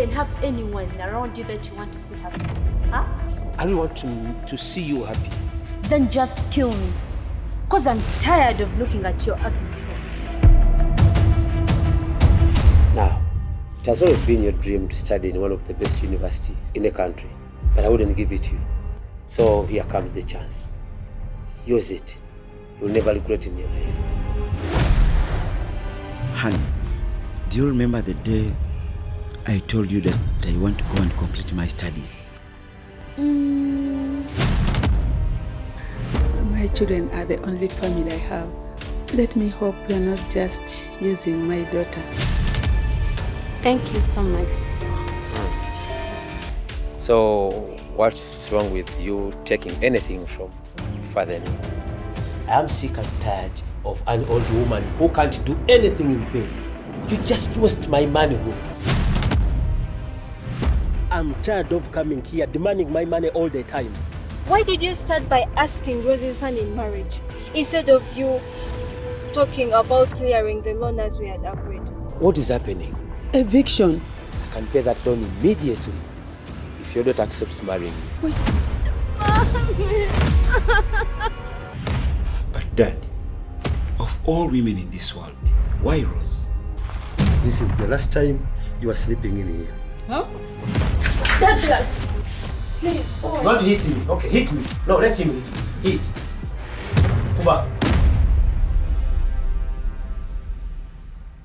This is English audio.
even have anyone around you that you want to see happy? Huh? I don't want to see you happy. Then just kill me. Because I'm tired of looking at your ugly face. Now, it has always been your dream to study in one of the best universities in the country, but I wouldn't give it to you. So here comes the chance. Use it. You'll never regret in your life. Honey, do you remember the day I told you that I want to go and complete my studies? My children are the only family I have. Let me hope you're not just using my daughter. Thank you so much. So, what's wrong with you taking anything from father-in-law? I'm sick and tired of an old woman who can't do anything in bed. You just waste my manhood. I'm tired of coming here demanding my money all the time. Why did you start by asking Rosie's hand in marriage instead of you talking about clearing the loan as we had agreed? What is happening? Eviction. I can pay that loan immediately if your daughter accepts marrying me. Wait. But Dad, of all women in this world, why Rose? This is the last time you are sleeping in here. Huh? Douglas! Please, Not hit me. Okay, hit me. No, let him hit me. Hit. Kuba.